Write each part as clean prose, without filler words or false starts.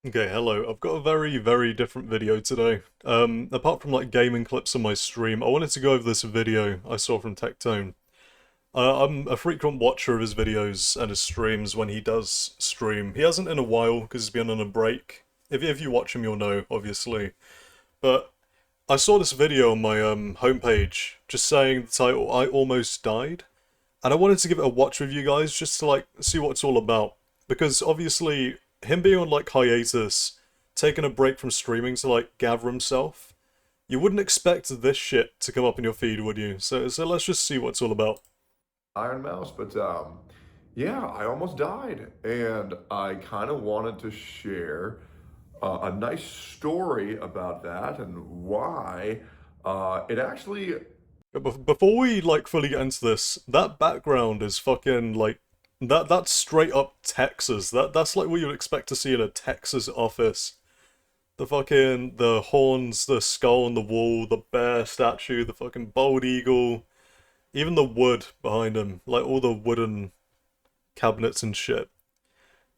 Okay, hello. I've got a very, very different video today. Apart from like gaming clips on my stream, I wanted to go over this video I saw from Tectone. I'm a frequent watcher of his videos and his streams when he does stream. He hasn't in a while because he's been on a break. If you watch him, you'll know, obviously. But I saw this video on my homepage just saying the title, I Almost Died. And I wanted to give it a watch with you guys just to like see what it's all about. Because obviously, him being on like hiatus, taking a break from streaming to like gather himself, you wouldn't expect this shit to come up in your feed, would you? So let's just see what it's all about. Iron Mouse, but yeah, I almost died, and I kind of wanted to share a nice story about that and why it actually. But before we like fully get into this, that background is fucking like that's straight up Texas. That's like what you'd expect to see in a Texas office. The horns, the skull on the wall, the bear statue, the fucking bald eagle, even the wood behind him, like all the wooden cabinets and shit.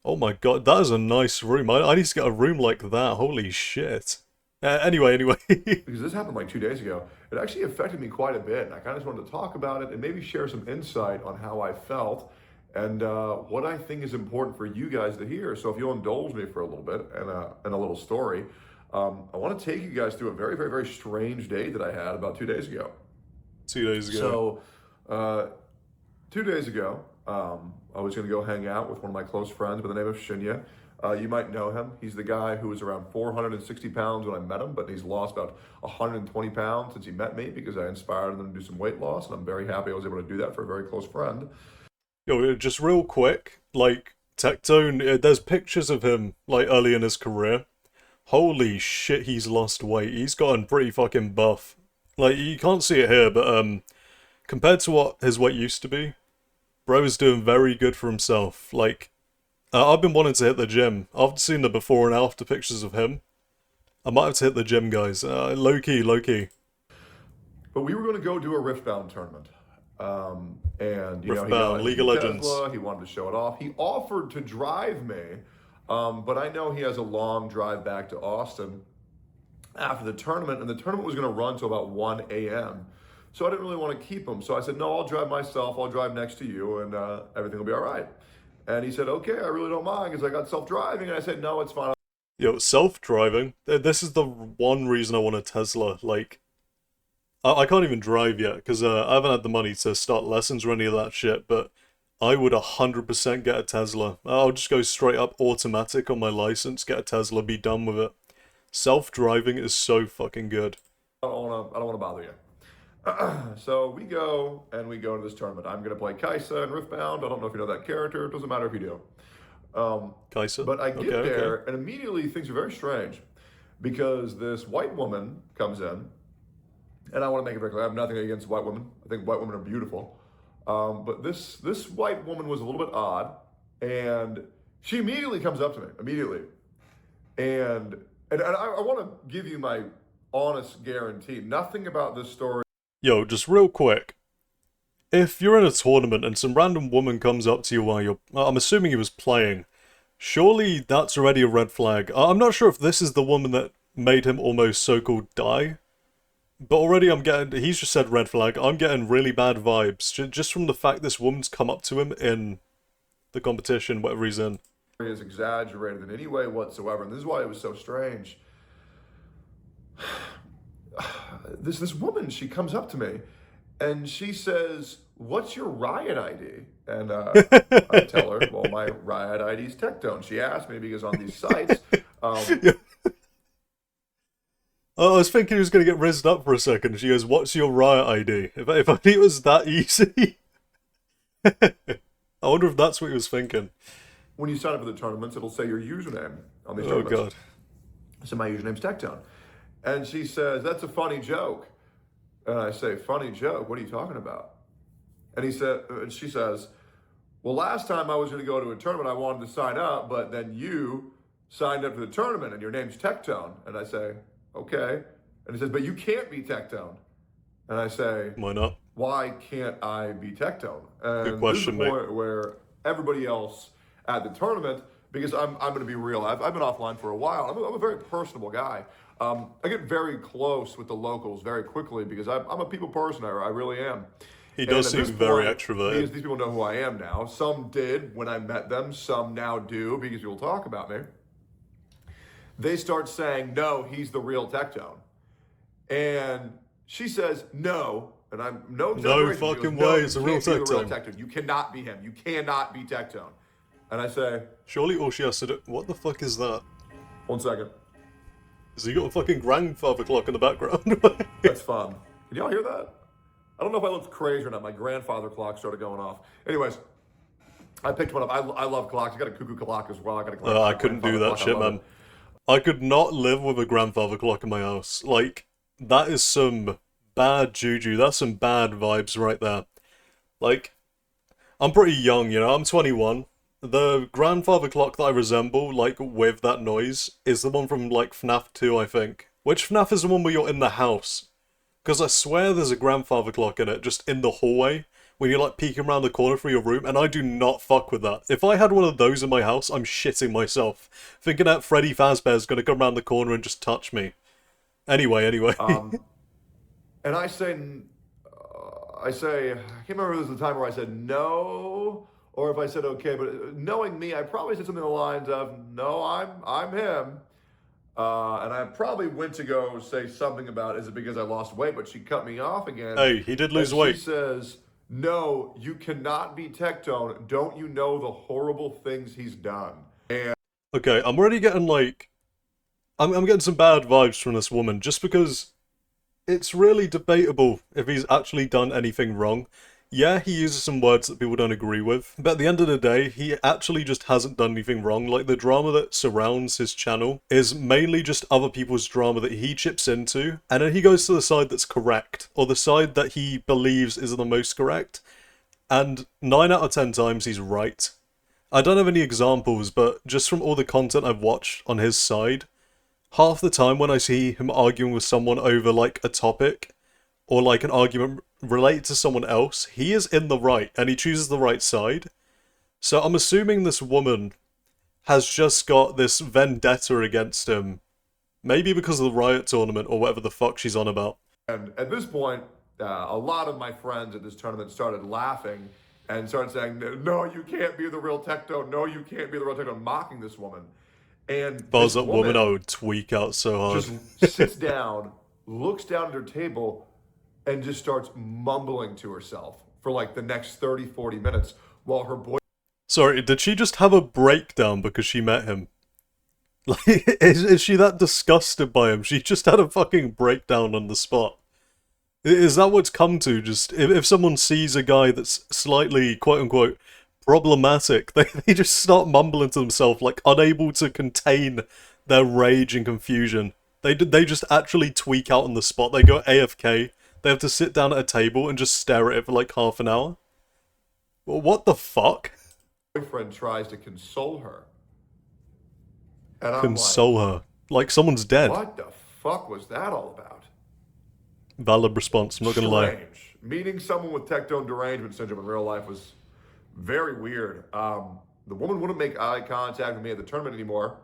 Oh my god, that is a nice room. I need to get a room like that. Holy shit. Anyway. Because this happened like 2 days ago, it actually affected me quite a bit, and I kind of just wanted to talk about it and maybe share some insight on how I felt and what I think is important for you guys to hear. So if you'll indulge me for a little bit and a little story, I want to take you guys through a very, very, very strange day that I had about 2 days ago. 2 days ago. So, uh, 2 days ago, I was going to go hang out with one of my close friends by the name of Shinya. You might know him. He's the guy who was around 460 pounds when I met him, but he's lost about 120 pounds since he met me because I inspired him to do some weight loss, and I'm very happy I was able to do that for a very close friend. Yo, just real quick, like, Tectone, there's pictures of him, like, early in his career. Holy shit, he's lost weight. He's gotten pretty fucking buff. Like, you can't see it here, but, compared to what his weight used to be, bro is doing very good for himself. Like, I've been wanting to hit the gym. I've seen the before and after pictures of him. I might have to hit the gym, guys. Low key, low key. But we were going to go do a Riftbound tournament. And, he got Riftbound, a League of new Legends. Tesla. He wanted to show it off. He offered to drive me, but I know he has a long drive back to Austin after the tournament, and the tournament was going to run till about 1 a.m. So I didn't really want to keep him. So I said, no, I'll drive myself. I'll drive next to you, and everything will be all right. And he said, okay, I really don't mind because I got self-driving. And I said, no, it's fine. Yo, self-driving. This is the one reason I want a Tesla. Like, I can't even drive yet, because I haven't had the money to start lessons or any of that shit, but I would 100% get a Tesla. I'll just go straight up automatic on my license, get a Tesla, be done with it. Self-driving is so fucking good. I don't want to bother you. So we go and we go to this tournament. I'm going to play Kaisa and Riftbound. I don't know if you know that character. It doesn't matter if you do. Kaisa? But I Okay, get there, okay. and immediately things are very strange because this white woman comes in, and I want to make it very clear, I have nothing against white women. I think white women are beautiful. But this white woman was a little bit odd, and she immediately comes up to me, immediately. And I want to give you my honest guarantee. Nothing about this story. Yo, just real quick. If you're in a tournament and some random woman comes up to you while you're... I'm assuming he was playing. Surely that's already a red flag. I'm not sure if this is the woman that made him almost so-called die. But already I'm getting... He's just said red flag. I'm getting really bad vibes. Just from the fact this woman's come up to him in the competition, whatever he's in. Is exaggerated in any way whatsoever, and this is why it was so strange. This woman, she comes up to me, and she says, "What's your riot ID?" And I tell her, "Well, my riot ID is Tectone." She asked me because on these sites, Yeah. I was thinking he was going to get rizzed up for a second. She goes, "What's your riot ID?" If I knew it was that easy. I wonder if that's what he was thinking. when you sign up for the tournaments, it'll say your username on these Oh tournaments. god. So my username's Tectone, and she says, "That's a funny joke." And I say, "Funny joke? What are you talking about?" And she says, "Well, last time I was going to go to a tournament, I wanted to sign up, but then you signed up for the tournament, and your name's Tectone." And I say, "Okay." And he says, "But you can't be Tectone." And I say, Why not? "Why can't I be Tectone?" Good And this is the question, mate. point where everybody else at the tournament because I'm going to be real. I've been offline for a while. I'm a very personable guy. I get very close with the locals very quickly because I'm a people person. I really am. He And does at seem this very point, extroverted. because these people know who I am now, some did when I met them, some now do because people talk about me. They start saying, no, he's the real Tectone. And she says, no, and I'm no No exaggeration. She goes, fucking no, way, you it's a can't real be the real Tectone. Tectone. You cannot be him. You cannot be Tectone. And I say, Surely all she has to do... What the fuck is that? 1 second. Has he got a fucking grandfather clock in the background? That's fun. Can y'all hear that? I don't know if I looked crazy or not. My grandfather clock started going off. Anyways, I picked one up. I love clocks. I got a cuckoo clock as well. I got a I couldn't do that clock. shit, I love man. I could not live with a grandfather clock in my house. Like, that is some bad juju. That's some bad vibes right there. Like, I'm pretty young, you know, I'm 21. The grandfather clock that I resemble, like, with that noise, is the one from, like, FNAF 2, I think. Which FNAF is the one where you're in the house? Because I swear there's a grandfather clock in it, just in the hallway, when you're, like, peeking around the corner for your room, and I do not fuck with that. If I had one of those in my house, I'm shitting myself. Thinking that Freddy Fazbear's gonna come around the corner and just touch me. Anyway. it. And I can't remember if this was the time where I said no, or if I said okay, but knowing me, I probably said something along the lines of, no, I'm him. And I probably went to go say something about, is it because I lost weight? But she cut me off again. Hey, he did lose and weight. She says, no, you cannot be Tectone. Don't you know the horrible things he's done? And Okay, I'm already getting, like... I'm getting some bad vibes from this woman, just because it's really debatable if he's actually done anything wrong. Yeah, he uses some words that people don't agree with, but at the end of the day, he actually just hasn't done anything wrong. Like, the drama that surrounds his channel is mainly just other people's drama that he chips into, and then he goes to the side that's correct, or the side that he believes is the most correct, and 9 out of 10 times he's right. I don't have any examples, but just from all the content I've watched on his side, half the time when I see him arguing with someone over, like, a topic, or, like, an argument related to someone else, he is in the right, and he chooses the right side. So I'm assuming this woman has just got this vendetta against him, maybe because of the Riot tournament, or whatever the fuck she's on about. And at this point, a lot of my friends at this tournament started laughing and started saying, no, you can't be the real Tectone. No, you can't be the real Tectone, mocking this woman. And If I was this that woman, I would tweak out so hard. just sits down, looks down at her table, and just starts mumbling to herself for like the next 30, 40 minutes while her boy... Sorry, did she just have a breakdown because she met him? Like, is she that disgusted by him? She just had a fucking breakdown on the spot. Is that what's come to? Just, if someone sees a guy that's slightly, quote-unquote, problematic, they just start mumbling to themselves, like, unable to contain their rage and confusion. They just actually tweak out on the spot. They go AFK. They have to sit down at a table and just stare at it for like half an hour. Well, what the fuck? Boyfriend tries to console her. And I'm Console her. Like someone's dead. What the fuck was that all about? Valid response, I'm not gonna lie. Strange. Meeting someone with Tectone derangement syndrome in real life was very weird. The woman wouldn't make eye contact with me at the tournament anymore.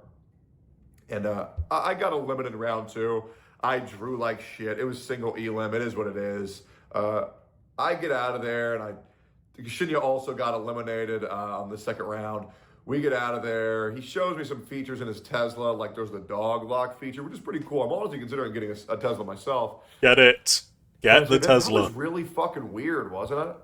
And I got eliminated in round 2. I drew like shit. It was single elim. It is what it is. I get out of there, and Shinya also got eliminated on the second round. We get out of there. He shows me some features in his Tesla, like there's the dog lock feature, which is pretty cool. I'm honestly considering getting a Tesla myself. Get it. Get the Tesla. That was really fucking weird, wasn't it?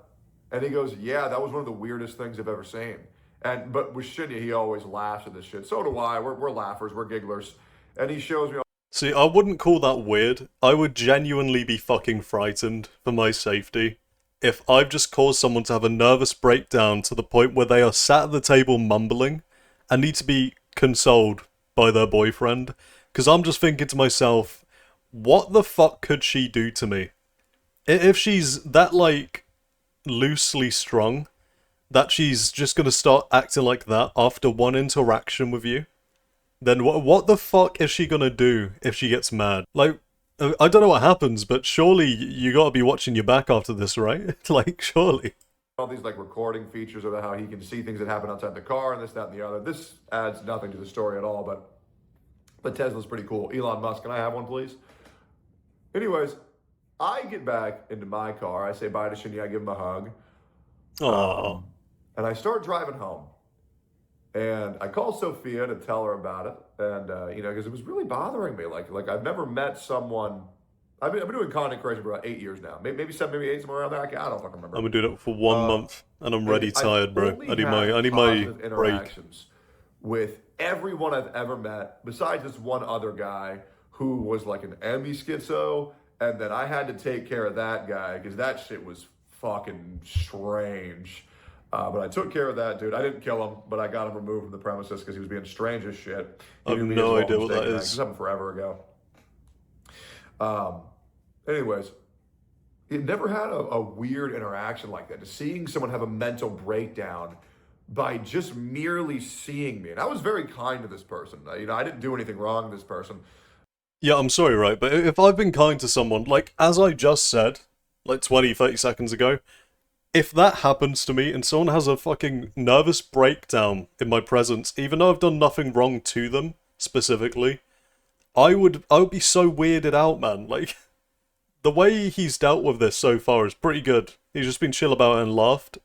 And he goes, yeah, that was one of the weirdest things I've ever seen. But with Shinya, he always laughs at this shit. So do I. We're laughers. We're gigglers. And he shows me... See, I wouldn't call that weird. I would genuinely be fucking frightened for my safety if I've just caused someone to have a nervous breakdown to the point where they are sat at the table mumbling and need to be consoled by their boyfriend. Because I'm just thinking to myself, what the fuck could she do to me? If she's that, like, loosely strung, that she's just gonna start acting like that after one interaction with you, then what the fuck is she gonna do if she gets mad? Like, I don't know what happens, but surely you gotta be watching your back after this, right? Like, surely. all these like recording features about how he can see things that happen outside the car and this, that, and the other. This adds nothing to the story at all, but Tesla's pretty cool. Elon Musk, can I have one, please? Anyways, I get back into my car. I say bye to Shinny. I give him a hug. Oh. And I start driving home. And I call Sophia to tell her about it. And, you know, because it was really bothering me. Like I've never met someone. I've been doing content creation for about 8 years now. Maybe 7, maybe 8, somewhere around there. I don't fucking remember. I've been doing it for 1 month, and I'm ready tired, bro. I need my break. Interactions with everyone I've ever met, besides this one other guy who was like an ambi-schizo, and then I had to take care of that guy because that shit was fucking strange. But I took care of that dude. I didn't kill him, but I got him removed from the premises because he was being strange as shit. I have no idea what that is. This happened forever ago. Anyways, it never had a weird interaction like that. Just seeing someone have a mental breakdown by just merely seeing me. And I was very kind to this person. You know, I didn't do anything wrong to this person. Yeah, I'm sorry, right? But if I've been kind to someone, like, as I just said, like 20, 30 seconds ago, if that happens to me and someone has a fucking nervous breakdown in my presence, even though I've done nothing wrong to them, specifically, I would be so weirded out, man. Like, the way he's dealt with this so far is pretty good. He's just been chill about it and laughed.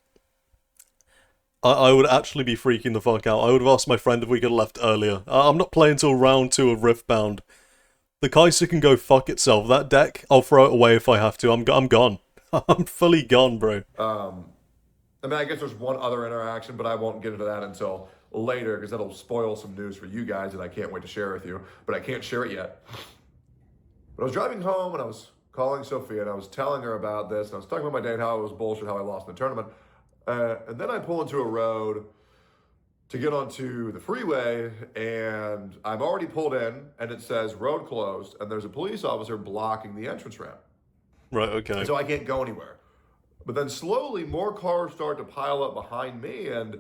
I would actually be freaking the fuck out. I would have asked my friend if we could have left earlier. I'm not playing till round 2 of Riftbound. The Kaiser can go fuck itself. That deck, I'll throw it away if I have to. I'm gone. I'm fully gone, bro. I mean, I guess there's one other interaction, but I won't get into that until later because that'll spoil some news for you guys that I can't wait to share with you, but I can't share it yet. But I was driving home and I was calling Sophia and I was telling her about this and I was talking about my day and how it was bullshit, how I lost in the tournament. And then I pull into a road to get onto the freeway and I'm already pulled in and it says road closed and there's a police officer blocking the entrance ramp. Right, okay. And so I can't go anywhere. But then slowly more cars start to pile up behind me and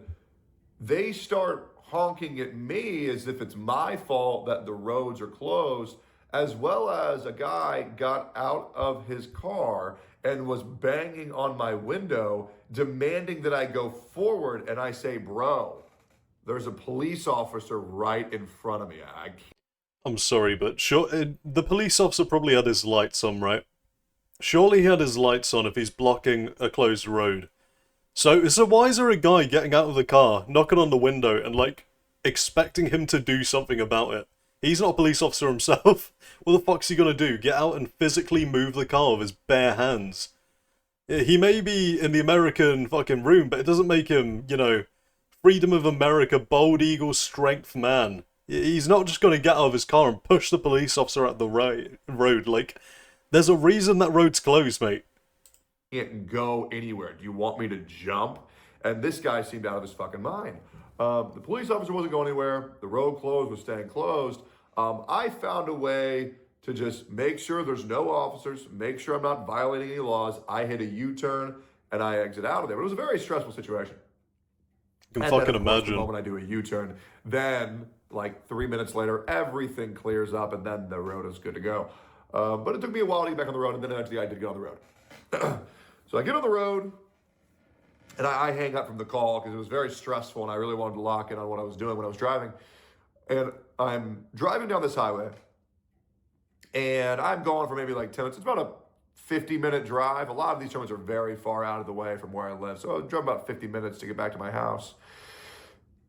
they start honking at me as if it's my fault that the roads are closed, as well as a guy got out of his car and was banging on my window, demanding that I go forward. And I say, bro, there's a police officer right in front of me. I can't. I'm sorry, but the police officer probably had his lights on, right? Surely he had his lights on if he's blocking a closed road. So why is there a guy getting out of the car, knocking on the window, and, like, expecting him to do something about it? He's not a police officer himself. What the fuck's he gonna do? Get out and physically move the car with his bare hands? He may be in the American fucking room, but it doesn't make him, you know, freedom of America, bold eagle, strength man. He's not just gonna get out of his car and push the police officer out the road. Like, there's a reason that road's closed, mate. Can't go anywhere. Do you want me to jump? And this guy seemed out of his fucking mind. The police officer wasn't going anywhere. The road closed was staying closed. I found a way to just make sure there's no officers, make sure I'm not violating any laws. I hit a U-turn and I exit out of there. But it was a very stressful situation. I can and fucking then, of course, imagine. The moment I do a U-turn, then like 3 minutes later, everything clears up and then the road is good to go. But it took me a while to get back on the road, and then eventually I did get on the road. So I get on the road, and I hang up from the call because it was very stressful, and I really wanted to lock in on what I was doing when I was driving. And I'm driving down this highway, and I'm going for maybe like 10 minutes. It's about a 50-minute drive. A lot of these turns are very far out of the way from where I live, so I drove about 50 minutes to get back to my house.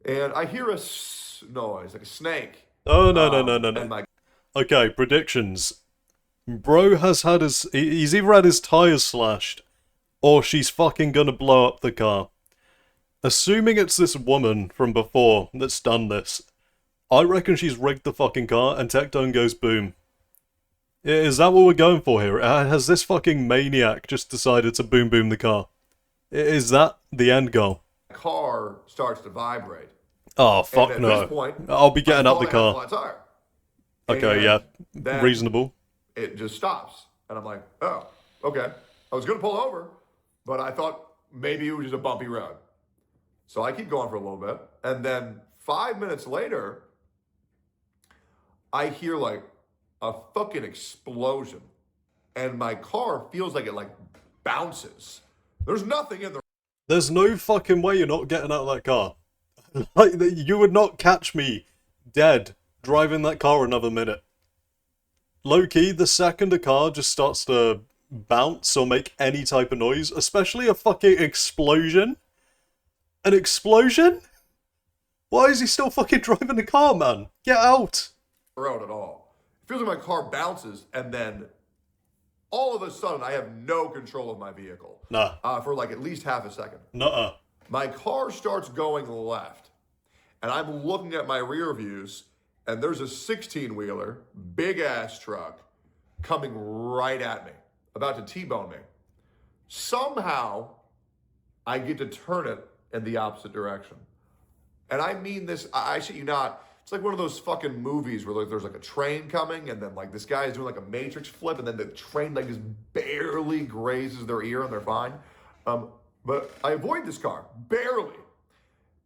And I hear a noise, like a snake. Oh, no. Okay, predictions. Bro has had he's either had his tires slashed, or she's fucking gonna blow up the car. Assuming it's this woman from before that's done this, I reckon she's rigged the fucking car and Tectone goes boom. Is that what we're going for here? Has this fucking maniac just decided to boom the car? Is that the end goal? The car starts to vibrate. Oh, fuck and at no. This point, I'll be getting out the car. Tire. Okay, yeah. Reasonable. It just stops. And I'm like, oh, okay. I was going to pull over, but I thought maybe it was just a bumpy road. So I keep going for a little bit. And then 5 minutes later, I hear like a fucking explosion. And my car feels like it like bounces. There's nothing in the There's no fucking way you're not getting out of that car. Like, you would not catch me dead driving that car another minute. Low key, the second a car just starts to bounce or make any type of noise, especially a fucking explosion. An explosion? Why is he still fucking driving the car, man? Get out! Road at all. It feels like my car bounces, and then all of a sudden I have no control of my vehicle Nah. for like at least half a second. Nuh-uh. My car starts going left, and I'm looking at my rear views, and there's a 16-wheeler, big ass truck, coming right at me, about to T-bone me. Somehow, I get to turn it in the opposite direction. And I mean this, I shit you not, it's like one of those fucking movies where like there's like a train coming and then like this guy is doing like a matrix flip and then the train like just barely grazes their ear and they're fine. But I avoid this car, barely.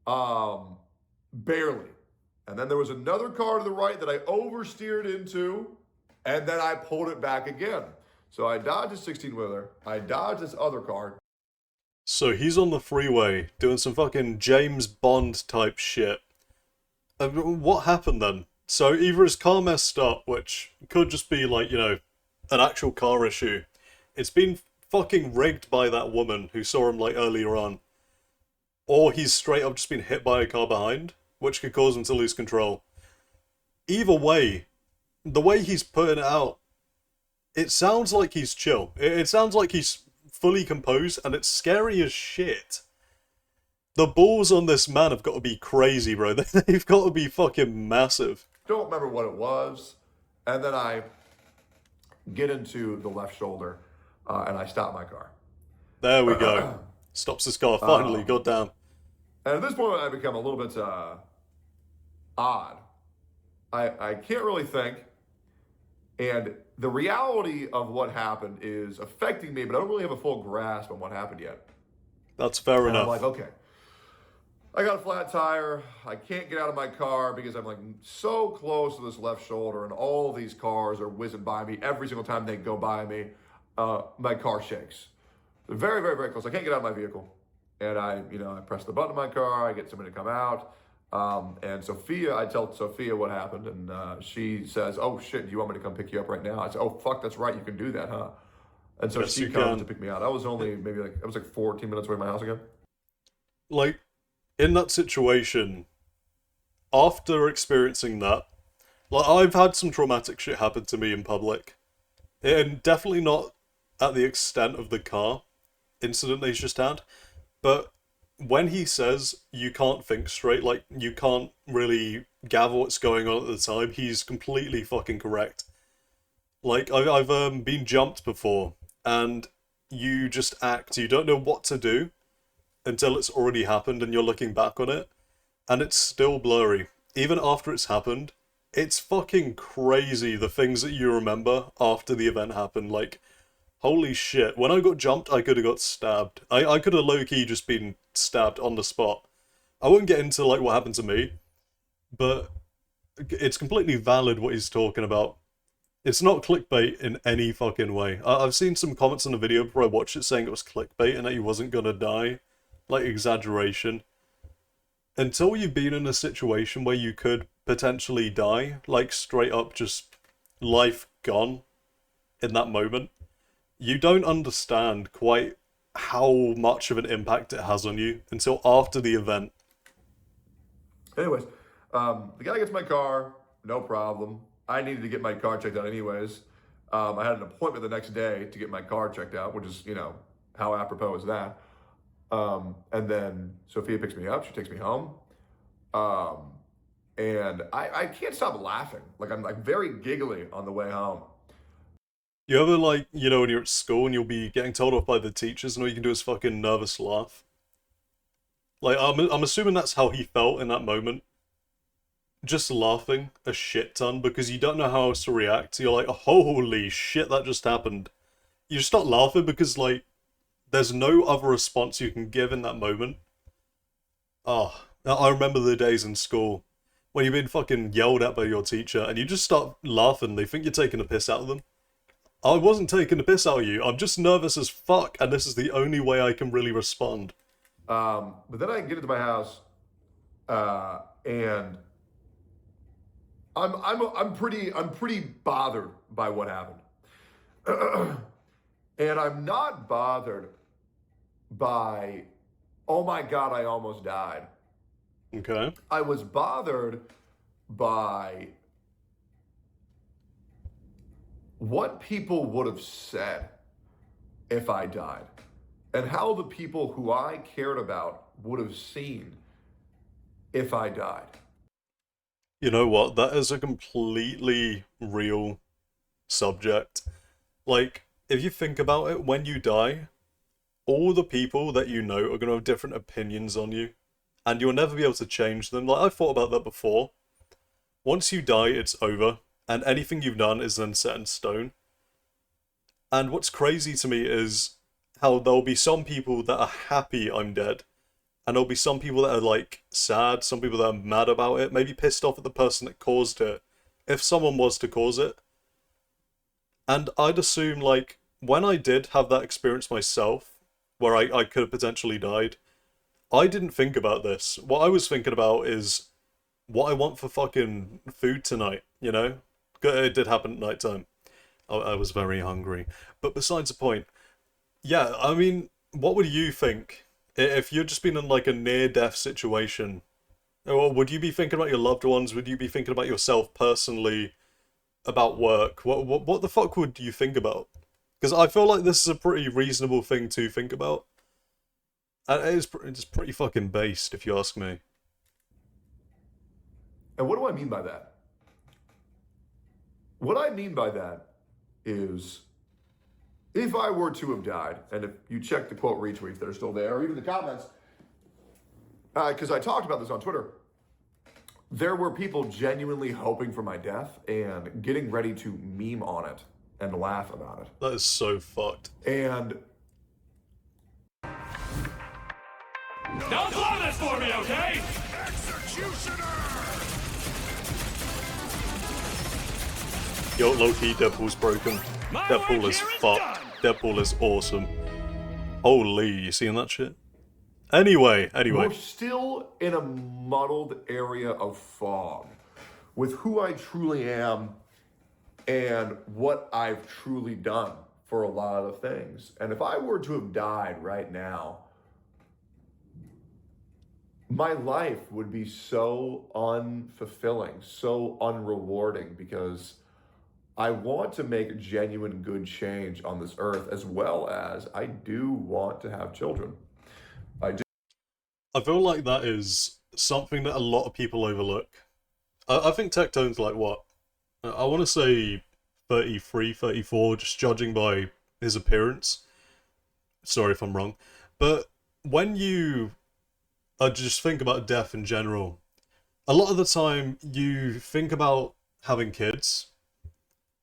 Barely. And then there was another car to the right that I oversteered into and then I pulled it back again. So I dodged a 16-wheeler, I dodged this other car. So he's on the freeway doing some fucking James Bond type shit. What happened then? So either his car messed up, which could just be like, you know, an actual car issue. It's been fucking rigged by that woman who saw him like earlier on. Or he's straight up just been hit by a car behind, which could cause him to lose control. Either way, the way he's putting it out, it sounds like he's chill. It sounds like he's fully composed, and it's scary as shit. The balls on this man have got to be crazy, bro. They've got to be fucking massive. Don't remember what it was. And then I get into the left shoulder and I stop my car. There we go. Stops his car finally, goddamn. And at this point, I become a little bit odd. I can't really think. And the reality of what happened is affecting me, but I don't really have a full grasp on what happened yet. That's fair And enough. I'm like, okay, I got a flat tire. I can't get out of my car because I'm like so close to this left shoulder, and all these cars are whizzing by me. Every single time they go by me, my car shakes. They're very, very, very close. I can't get out of my vehicle. And I press the button in my car. I get somebody to come out. And Sophia, I tell Sophia what happened, and she says, "Oh shit, do you want me to come pick you up right now?" I said, "Oh fuck, that's right, you can do that, huh?" And so Yes, she you comes can. to pick me out. I was only maybe like 14 minutes away from my house again. Like, in that situation, after experiencing that, like, I've had some traumatic shit happen to me in public. And definitely not at the extent of the car incident he's just had. But when he says you can't think straight, like, you can't really gather what's going on at the time, he's completely fucking correct. Like, I've been jumped before, and you just act, you don't know what to do until it's already happened and you're looking back on it, and it's still blurry. Even after it's happened, it's fucking crazy the things that you remember after the event happened. Like, holy shit, when I got jumped, I could have got stabbed. I could have low-key just been stabbed on the spot. I won't get into, like, what happened to me, but it's completely valid what he's talking about. It's not clickbait in any fucking way. I've seen some comments on the video before I watched it saying it was clickbait and that he wasn't gonna die. Like, exaggeration. Until you've been in a situation where you could potentially die, like straight up just life gone in that moment, you don't understand quite how much of an impact it has on you until after the event. Anyways, the guy gets my car, no problem. I needed to get my car checked out anyways. I had an appointment the next day to get my car checked out, which is, how apropos is that? And then Sophia picks me up, she takes me home. And I can't stop laughing. Like, I'm like very giggly on the way home. You ever, like, when you're at school and you'll be getting told off by the teachers and all you can do is fucking nervous laugh? Like, I'm assuming that's how he felt in that moment. Just laughing a shit ton because you don't know how else to react. You're like, holy shit, that just happened. You just start laughing because, like, there's no other response you can give in that moment. Oh, I remember the days in school when you've been fucking yelled at by your teacher and you just start laughing. They think you're taking a piss out of them. I wasn't taking a piss out of you. I'm just nervous as fuck, and this is the only way I can really respond. But then I get into my house, and I'm pretty bothered by what happened. And I'm not bothered by, oh my God, I almost died. Okay. I was bothered by what people would have said if I died, and how the people who I cared about would have seen if I died. You know what? That is a completely real subject. Like, if you think about it, when you die, all the people that you know are going to have different opinions on you, and you'll never be able to change them. Like, I've thought about that before. Once you die, it's over, and anything you've done is then set in stone. And what's crazy to me is how there'll be some people that are happy I'm dead, and there'll be some people that are like sad, some people that are mad about it, maybe pissed off at the person that caused it, if someone was to cause it. And I'd assume, like, when I did have that experience myself, where I could have potentially died, I didn't think about this. What I was thinking about is what I want for fucking food tonight, you know? It did happen at night time. I was very hungry. But besides the point, yeah, I mean, what would you think if you'd just been in like a near-death situation? Or would you be thinking about your loved ones? Would you be thinking about yourself personally? About work? What the fuck would you think about? Because I feel like this is a pretty reasonable thing to think about. And it's pretty fucking based, if you ask me. And what do I mean by that? What I mean by that is, if I were to have died, and if you check the quote retweets that are still there, or even the comments, because I talked about this on Twitter, there were people genuinely hoping for my death and getting ready to meme on it and laugh about it. That is so fucked. And don't blow this for me, okay? Yo, low-key, Deadpool's broken. Deadpool is fucked. Deadpool is awesome. Holy, you seeing that shit? Anyway. we're still in a muddled area of fog with who I truly am and what I've truly done for a lot of things. And if I were to have died right now, my life would be so unfulfilling, so unrewarding, because I want to make genuine good change on this earth, as well as I do want to have children. I feel like that is something that a lot of people overlook. I think Tectone's like, what? I want to say 33, 34, just judging by his appearance. Sorry if I'm wrong. But when you just think about death in general, a lot of the time you think about having kids.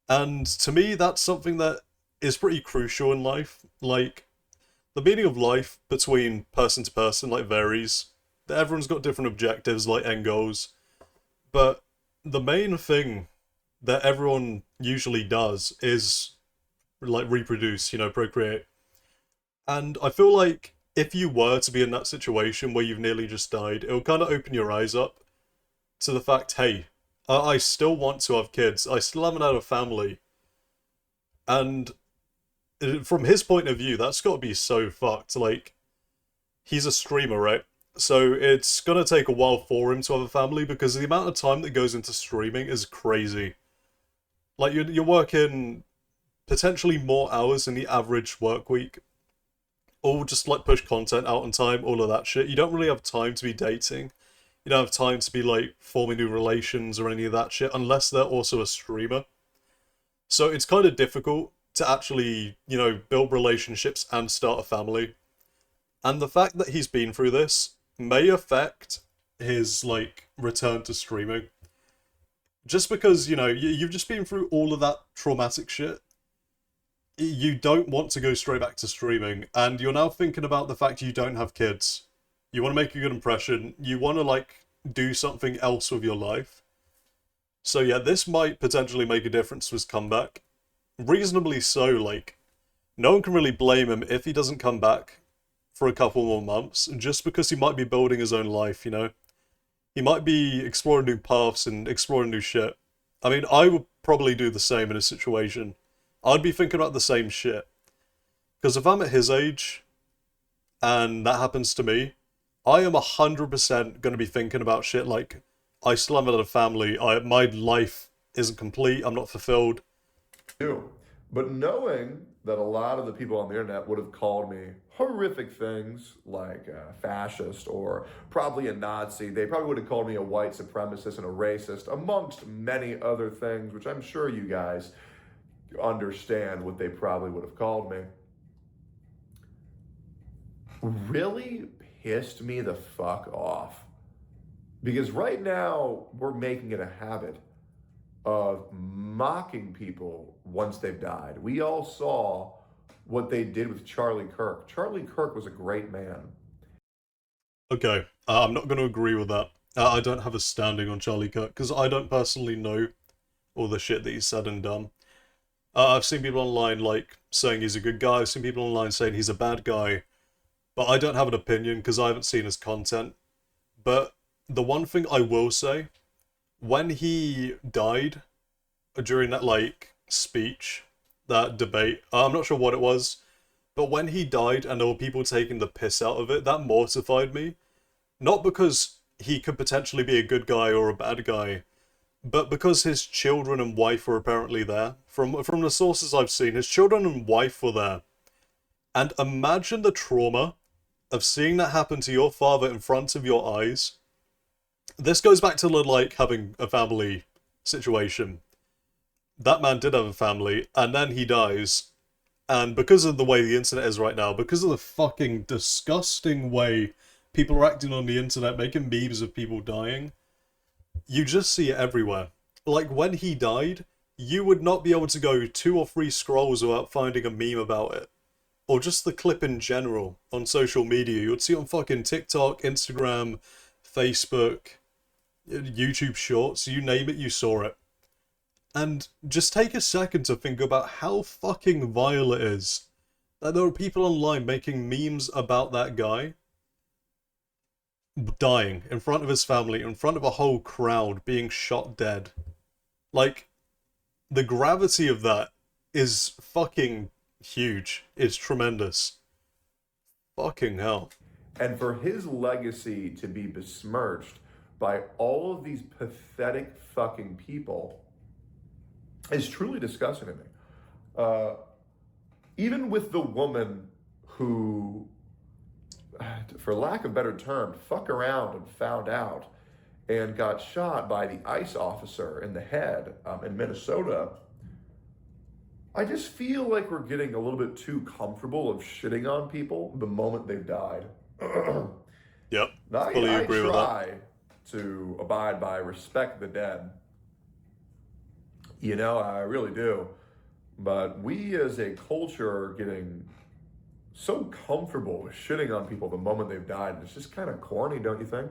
And to me, that's something that is pretty crucial in life. Like, the meaning of life between person to person, like, varies. Everyone's got different objectives, like end goals. But the main thing that everyone usually does is, like, reproduce, you know, procreate. And I feel like if you were to be in that situation where you've nearly just died, it'll kind of open your eyes up to the fact, hey, I still want to have kids. I still haven't had a family. And from his point of view, that's got to be so fucked. Like, he's a streamer, right? So it's gonna take a while for him to have a family, because the amount of time that goes into streaming is crazy. Like, you're working potentially more hours in the average work week. All just, like, push content out on time, all of that shit. You don't really have time to be dating. You don't have time to be, like, forming new relations or any of that shit, unless they're also a streamer. So it's kind of difficult to actually, you know, build relationships and start a family. And the fact that he's been through this may affect his, like, return to streaming. Just because, you know, you've just been through all of that traumatic shit. You don't want to go straight back to streaming, and you're now thinking about the fact you don't have kids. You want to make a good impression. You want to, like, do something else with your life. So yeah, this might potentially make a difference to his comeback. Reasonably so, like, no one can really blame him if he doesn't come back for a couple more months, just because he might be building his own life, you know? He might be exploring new paths and exploring new shit. I mean, I would probably do the same in a situation. I'd be thinking about the same shit. Because if I'm at his age, and that happens to me, I am 100% going to be thinking about shit like, I still haven't had a family, my life isn't complete, I'm not fulfilled. But knowing that a lot of the people on the internet would have called me horrific things like fascist or probably a Nazi, they probably would have called me a white supremacist and a racist, amongst many other things, which I'm sure you guys understand what they probably would have called me, really pissed me the fuck off. Because right now, we're making it a habit of mocking people once they've died. We all saw what they did with Charlie Kirk. Charlie Kirk was a great man. Okay, I'm not going to agree with that. I don't have a standing on Charlie Kirk, because I don't personally know all the shit that he's said and done. I've seen people online, like, saying he's a good guy, I've seen people online saying he's a bad guy, but I don't have an opinion, because I haven't seen his content. But the one thing I will say, when he died, during that, like, speech, that debate, I'm not sure what it was, but when he died and there were people taking the piss out of it, that mortified me. Not because he could potentially be a good guy or a bad guy, but because his children and wife were apparently there. From the sources I've seen, his children and wife were there. And imagine the trauma of seeing that happen to your father in front of your eyes. This goes back to, like, having a family situation. That man did have a family, and then he dies. And because of the way the internet is right now, because of the fucking disgusting way people are acting on the internet, making memes of people dying, you just see it everywhere. Like, when he died, you would not be able to go 2 or 3 scrolls without finding a meme about it. Or just the clip in general on social media. You would see it on fucking TikTok, Instagram, Facebook, YouTube Shorts, you name it, you saw it. And just take a second to think about how fucking vile it is that there are people online making memes about that guy dying in front of his family, in front of a whole crowd, being shot dead. Like, the gravity of that is fucking huge. It's tremendous. Fucking hell. And for his legacy to be besmirched by all of these pathetic fucking people is truly disgusting to me. Even with the woman who, for lack of a better term, fuck around and found out and got shot by the ICE officer in the head in Minnesota, I just feel like we're getting a little bit too comfortable of shitting on people the moment they've died. Yep, Now, fully agree with that. I try to abide by respect the dead. You know, I really do. But we as a culture are getting so comfortable with shitting on people the moment they've died. It's just kind of corny, don't you think?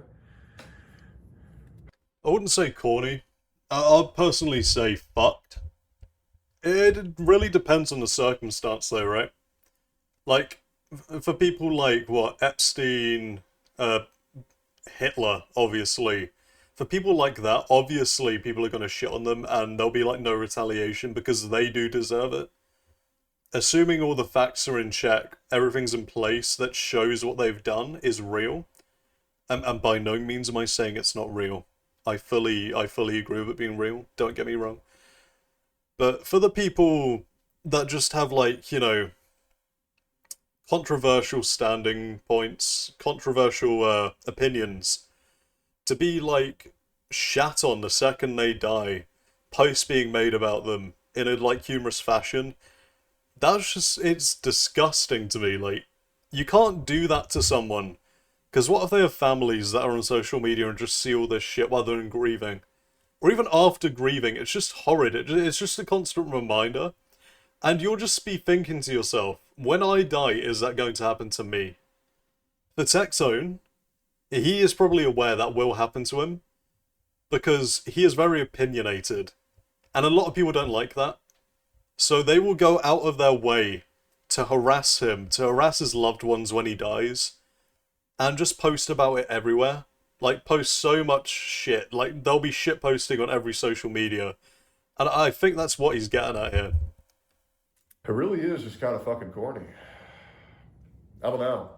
I wouldn't say corny. I'll personally say fucked. It really depends on the circumstance though, right? Like, for people like, what, Epstein, Hitler, obviously. For people like that, obviously people are going to shit on them and there'll be, like, no retaliation because they do deserve it. Assuming all the facts are in check, everything's in place that shows what they've done is real. And by no means am I saying it's not real. I fully agree with it being real, don't get me wrong. But for the people that just have, like, you know, controversial standing points, controversial opinions, to be, like, shat on the second they die, posts being made about them in a, like, humorous fashion, that's just, it's disgusting to me. Like, you can't do that to someone, because what if they have families that are on social media and just see all this shit while they're in grieving? Or even after grieving, it's just horrid, it's just a constant reminder. And you'll just be thinking to yourself, when I die, is that going to happen to me? For Tectone, he is probably aware that will happen to him, because he is very opinionated, and a lot of people don't like that. So they will go out of their way to harass him, to harass his loved ones when he dies, and just post about it everywhere. Like, post so much shit. Like, there'll be shit posting on every social media. And I think that's what he's getting at here. It really is just kind of fucking corny. I don't know.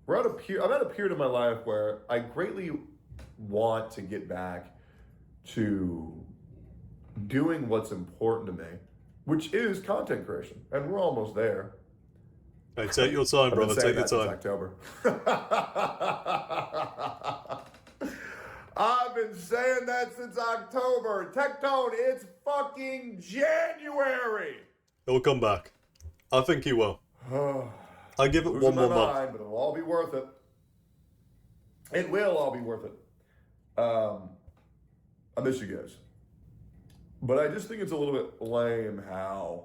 I'm at a period in my life where I greatly want to get back to doing what's important to me, which is content creation. And we're almost there. Hey, take your time, brother. Take your time. October. I've been saying that since October. Tectone, it's fucking January. He'll come back. I think he will. I give it one more month. But it'll all be worth it. It will all be worth it. I miss you guys. But I just think it's a little bit lame how,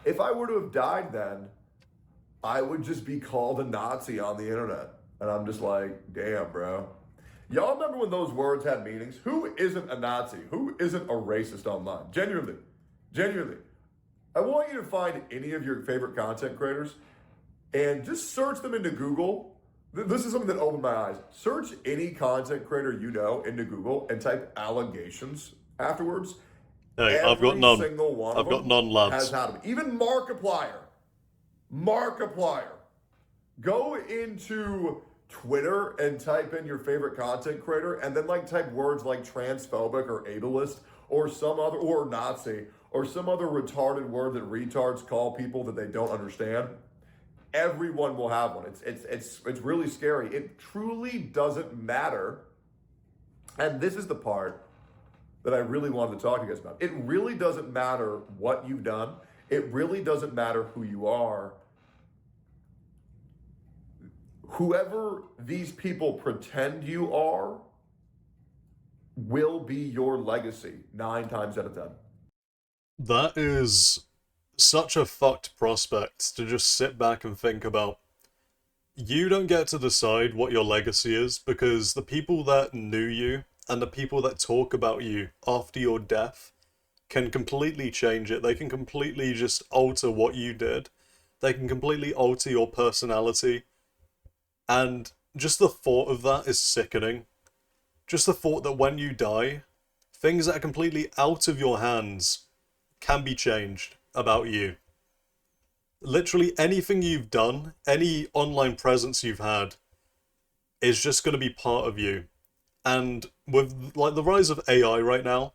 if I were to have died then, I would just be called a Nazi on the internet. And I'm just like, damn, bro. Y'all remember when those words had meanings? Who isn't a Nazi? Who isn't a racist online? Genuinely. Genuinely. I want you to find any of your favorite content creators and just search them into Google. This is something that opened my eyes. Search any content creator you know into Google and type allegations afterwards. Hey, I've got none. Single one I've got none, lads. Has had them. Even Markiplier. Markiplier. Go into Twitter and type in your favorite content creator and then like type words like transphobic or ableist or some other, or Nazi, or some other retarded word that retards call people that they don't understand. Everyone will have one. It's really scary. It truly doesn't matter. And this is the part that I really wanted to talk to you guys about. It really doesn't matter what you've done. It really doesn't matter who you are. Whoever these people pretend you are will be your legacy 9 times out of 10. That is such a fucked prospect to just sit back and think about. You don't get to decide what your legacy is because the people that knew you and the people that talk about you after your death can completely change it. They can completely just alter what you did. They can completely alter your personality. And just the thought of that is sickening. Just the thought that when you die, things that are completely out of your hands can be changed about you. Literally anything you've done, any online presence you've had, is just going to be part of you. And with like the rise of AI right now,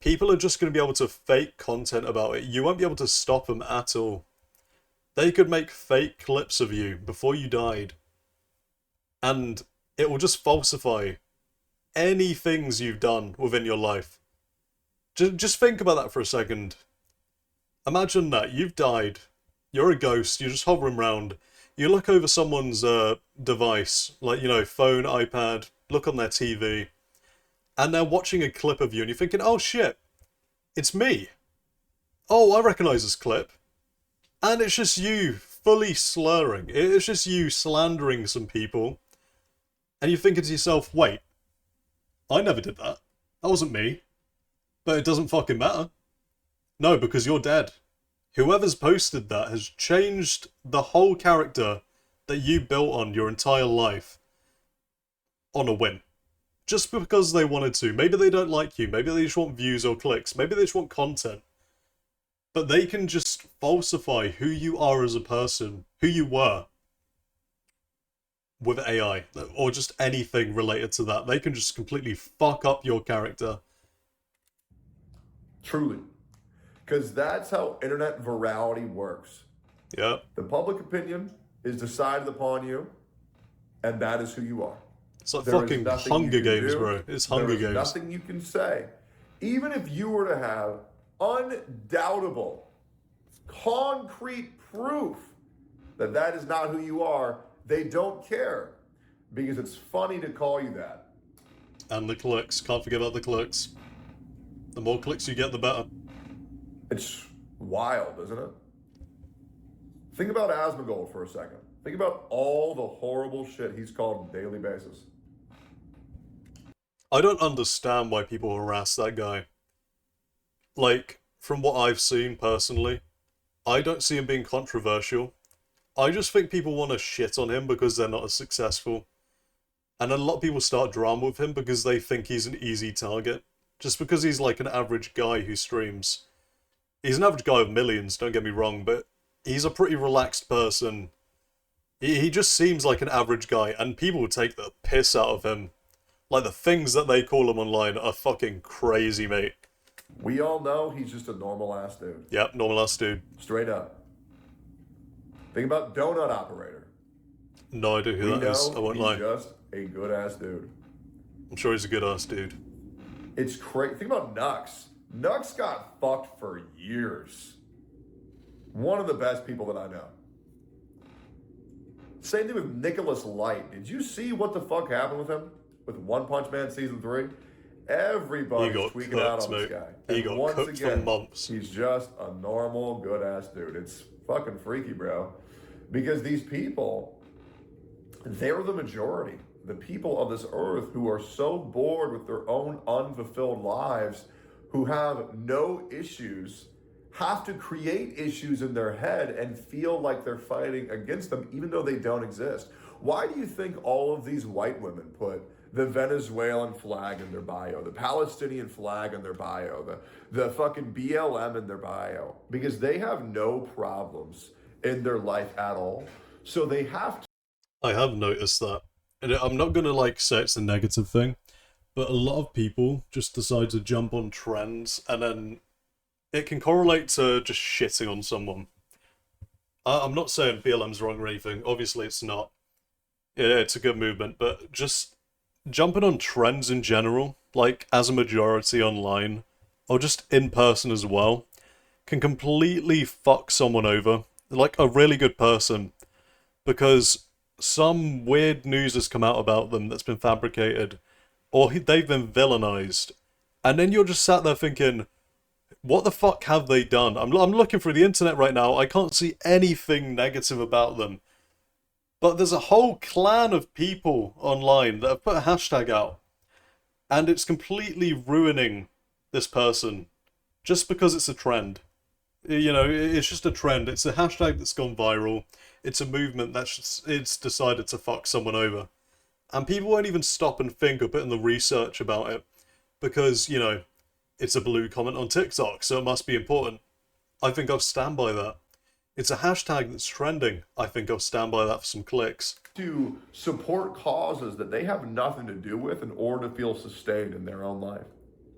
people are just going to be able to fake content about it. You won't be able to stop them at all. They could make fake clips of you before you died. And it will just falsify any things you've done within your life. Just think about that for a second. Imagine that, you've died. You're a ghost, you're just hovering around. You look over someone's device, like, you know, phone, iPad, look on their TV, and they're watching a clip of you and you're thinking, oh shit, it's me. Oh, I recognise this clip. And it's just you fully slurring. It's just you slandering some people. And you're thinking to yourself, wait, I never did that. That wasn't me. But it doesn't fucking matter. No, because you're dead. Whoever's posted that has changed the whole character that you built on your entire life on a whim. Just because they wanted to. Maybe they don't like you. Maybe they just want views or clicks. Maybe they just want content. But they can just falsify who you are as a person, who you were, with AI, or just anything related to that. They can just completely fuck up your character. Truly. Because that's how internet virality works. Yeah. The public opinion is decided upon you, and that is who you are. It's like fucking Hunger Games, bro. It's Hunger Games. There's nothing you can say. Even if you were to have undoubtable, concrete proof that that is not who you are, they don't care. Because it's funny to call you that. And the clicks. Can't forget about the clicks. The more clicks you get, the better. It's wild, isn't it? Think about Asmongold for a second. Think about all the horrible shit he's called on a daily basis. I don't understand why people harass that guy. Like, from what I've seen personally, I don't see him being controversial. I just think people want to shit on him because they're not as successful. And a lot of people start drama with him because they think he's an easy target. Just because he's like an average guy who streams. He's an average guy of millions, don't get me wrong, but he's a pretty relaxed person. He just seems like an average guy, and people take the piss out of him. Like, the things that they call him online are fucking crazy, mate. We all know he's just a normal ass dude. Yep, normal ass dude. Straight up. Think about Donut Operator. No idea who that is, I won't lie. He's just a good ass dude. I'm sure he's a good ass dude. It's crazy. Think about Nux. Nux got fucked for years. One of the best people that I know. Same thing with Nicholas Light. Did you see what the fuck happened with him? With One Punch Man Season 3? Everybody's tweaking out on this guy. He got cooked for months. He's just a normal, good-ass dude. It's fucking freaky, bro. Because these people, they're the majority. The people of this earth who are so bored with their own unfulfilled lives, who have no issues, have to create issues in their head and feel like they're fighting against them even though they don't exist. Why do you think all of these white women put the Venezuelan flag in their bio, the Palestinian flag in their bio, the fucking BLM in their bio? Because they have no problems in their life at all. So they have to. I have noticed that. And I'm not gonna like say it's a negative thing, but a lot of people just decide to jump on trends and then it can correlate to just shitting on someone. I'm not saying BLM's wrong or anything, obviously it's not. Yeah, it's a good movement, but just jumping on trends in general, like as a majority online, or just in person as well, can completely fuck someone over, like a really good person, because some weird news has come out about them that's been fabricated, or they've been villainized, and then you're just sat there thinking, what the fuck have they done? I'm looking through the internet right now, I can't see anything negative about them. But there's a whole clan of people online that have put a hashtag out, and it's completely ruining this person just because it's a trend. You know, it's just a trend. It's a hashtag that's gone viral. It's a movement it's decided to fuck someone over. And people won't even stop and think or put in the research about it because, you know, it's a blue comment on TikTok, so it must be important. I think I'll stand by that. It's a hashtag that's trending. I think I'll stand by that for some clicks. To support causes that they have nothing to do with in order to feel sustained in their own life.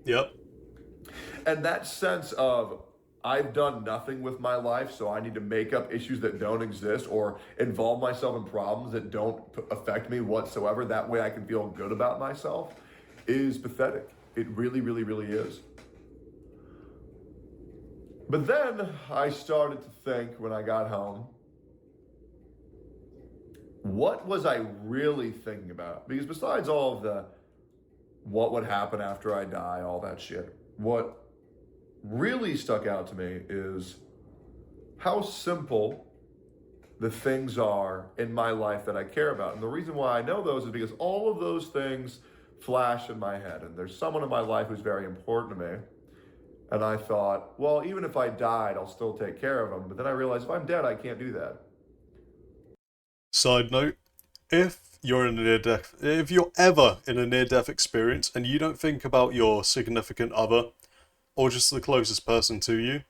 Yep. And that sense of, I've done nothing with my life, so I need to make up issues that don't exist or involve myself in problems that don't affect me whatsoever. That way I can feel good about myself is pathetic. It really, really, really is. But then I started to think when I got home, what was I really thinking about? Because besides all of the what would happen after I die, all that shit, what really stuck out to me is how simple the things are in my life that I care about. And the reason why I know those is because all of those things flash in my head. And there's someone in my life who's very important to me. And I thought, well, even if I died, I'll still take care of them. But then I realized if I'm dead, I can't do that. Side note, if you're ever in a near-death experience and you don't think about your significant other or just the closest person to you,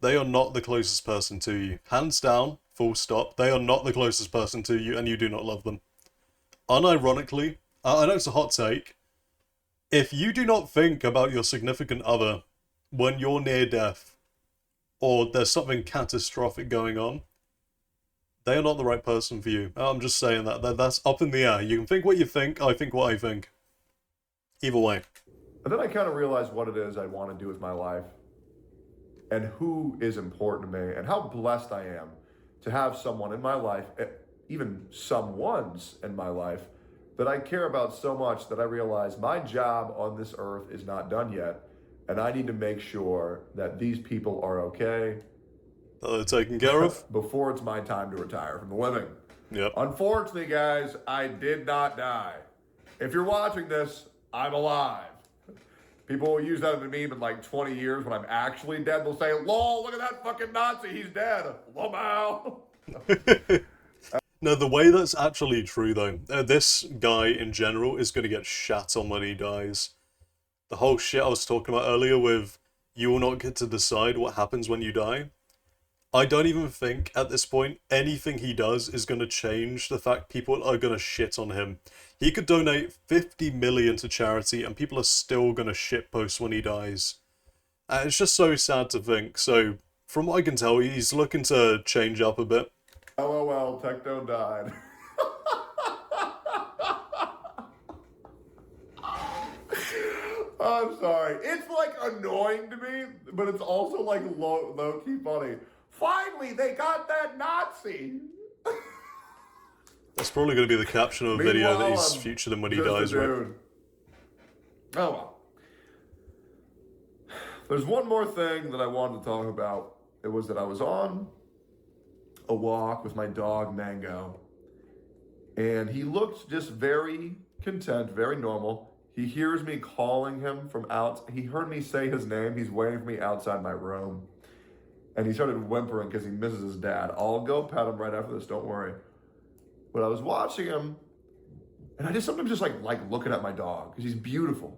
they are not the closest person to you. Hands down, full stop, they are not the closest person to you and you do not love them. Unironically, I know it's a hot take, if you do not think about your significant other when you're near death or there's something catastrophic going on, they are not the right person for you. I'm just saying that's up in the air. You can think what you think, I think what I think. Either way. And then I kind of realized what it is I want to do with my life and who is important to me and how blessed I am to have someone in my life, even someone's in my life, that I care about so much that I realize my job on this earth is not done yet. And I need to make sure that these people are okay. Taken care of? Before it's my time to retire from the living. Yep. Unfortunately, guys, I did not die. If you're watching this, I'm alive. People will use that as a meme in like 20 years when I'm actually dead. They'll say, lol, look at that fucking Nazi, he's dead. Lamau. No, the way that's actually true though, this guy in general is going to get shat on when he dies. The whole shit I was talking about earlier with you will not get to decide what happens when you die. I don't even think at this point anything he does is going to change the fact people are going to shit on him. He could donate 50 million to charity and people are still going to shitpost when he dies. It's just so sad to think. So, from what I can tell, he's looking to change up a bit. LOL, Tectone died. I'm sorry. It's like annoying to me, but it's also like low key funny. Finally, they got that Nazi. That's probably going to be the caption of a video that he's featured in when he dies, right? Oh well. There's one more thing that I wanted to talk about. It was that I was on a walk with my dog Mango, and he looked just very content, very normal. He hears me calling him from out. He heard me say his name. He's waiting for me outside my room, and he started whimpering because he misses his dad. I'll go pet him right after this. Don't worry. But I was watching him, and I just sometimes just like looking at my dog because he's beautiful.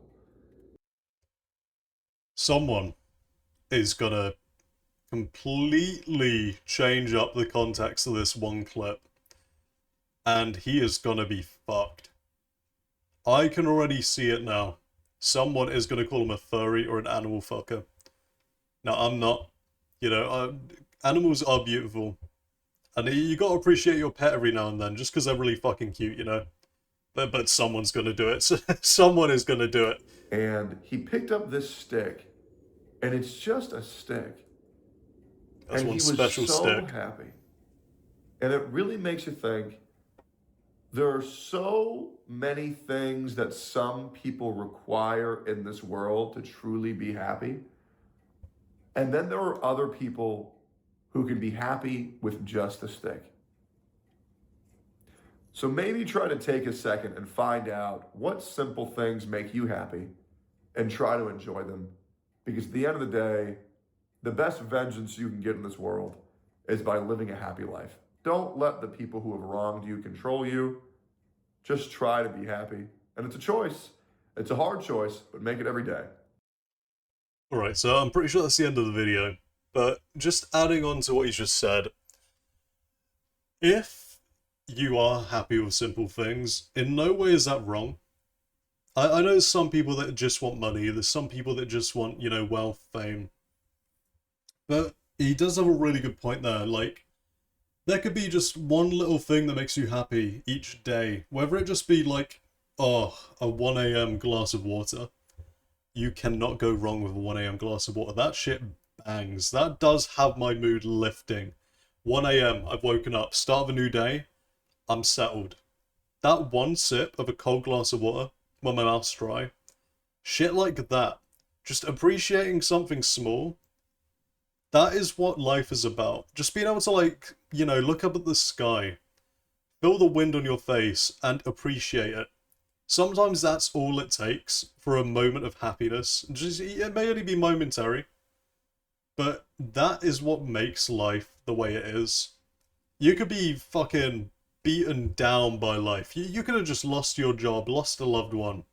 Someone is gonna completely change up the context of this one clip, and he is gonna be fucked. I can already see it now. Someone is gonna call him a furry or an animal fucker. Now, I'm not. You know, animals are beautiful. And you gotta appreciate your pet every now and then, just because they're really fucking cute, you know? But someone's gonna do it. Someone is gonna do it. And he picked up this stick, and it's just a stick. That's and one he was special so stick. happy. And it really makes you think, there are so many things that some people require in this world to truly be happy. And then there are other people who can be happy with just a stick. So maybe try to take a second and find out what simple things make you happy and try to enjoy them. Because at the end of the day, the best vengeance you can get in this world is by living a happy life. Don't let the people who have wronged you control you. Just try to be happy. And it's a choice. It's a hard choice, but make it every day. Alright, so I'm pretty sure that's the end of the video. But just adding on to what you just said, if you are happy with simple things, in no way is that wrong. I know there's some people that just want money, there's some people that just want, you know, wealth, fame. But he does have a really good point there, like, there could be just one little thing that makes you happy each day, whether it just be like, oh, a 1 a.m. glass of water. You cannot go wrong with a 1 a.m. glass of water. That shit bangs. That does have my mood lifting. 1 a.m. I've woken up, start of a new day, I'm settled. That one sip of a cold glass of water when my mouth's dry, shit like that, just appreciating something small, that is what life is about. Just being able to, like, you know, look up at the sky, feel the wind on your face, and appreciate it. Sometimes that's all it takes for a moment of happiness. Just, it may only be momentary, but that is what makes life the way it is. You could be fucking beaten down by life. You could have just lost your job, lost a loved one,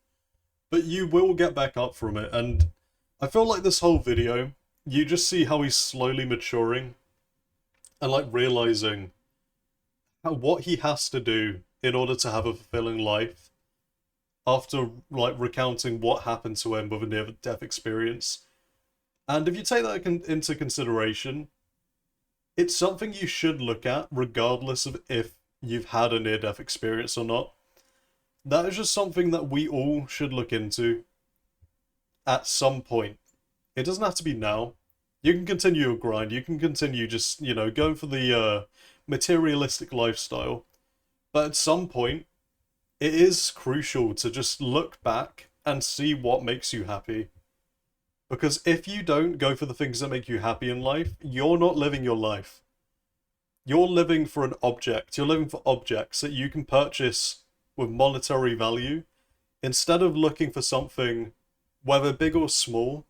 but you will get back up from it. And I feel like this whole video, you just see how he's slowly maturing and like realizing what he has to do in order to have a fulfilling life after like recounting what happened to him with a near-death experience. And if you take that into consideration, it's something you should look at regardless of if you've had a near-death experience or not. That is just something that we all should look into at some point. It doesn't have to be now. You can continue your grind. You can continue just, you know, going for the materialistic lifestyle. But at some point, it is crucial to just look back and see what makes you happy. Because if you don't go for the things that make you happy in life, you're not living your life. You're living for an object. You're living for objects that you can purchase with monetary value, instead of looking for something, whether big or small.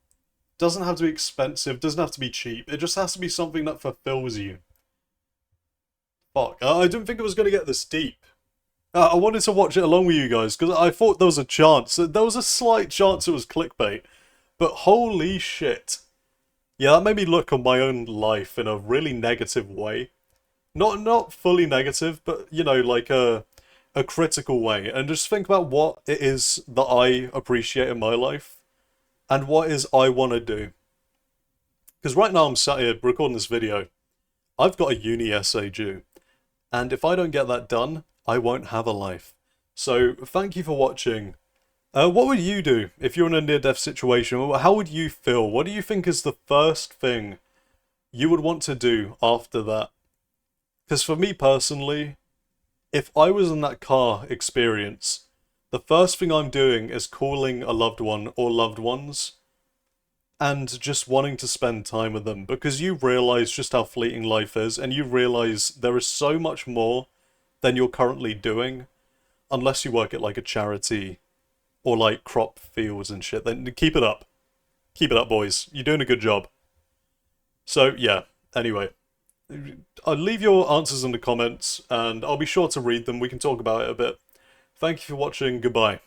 Doesn't have to be expensive, doesn't have to be cheap. It just has to be something that fulfills you. fuck. I didn't think it was going to get this deep. I wanted to watch it along with you guys, because I thought there was a chance. There was a slight chance it was clickbait. But holy shit. Yeah, that made me look on my own life in a really negative way. Not fully negative, but, you know, like a critical way. And just think about what it is that I appreciate in my life. And what is I want to do. Because right now I'm sat here recording this video. I've got a uni essay due. And if I don't get that done, I won't have a life. So, thank you for watching. What would you do if you're in a near-death situation? How would you feel? What do you think is the first thing you would want to do after that? Because for me personally, if I was in that car experience, the first thing I'm doing is calling a loved one or loved ones and just wanting to spend time with them, because you realise just how fleeting life is, and you realise there is so much more than you're currently doing, unless you work at like a charity or like crop fields and shit. Then keep it up. Keep it up, boys. You're doing a good job. So yeah, anyway, I'll leave your answers in the comments and I'll be sure to read them. We can talk about it a bit. Thank you for watching. Goodbye.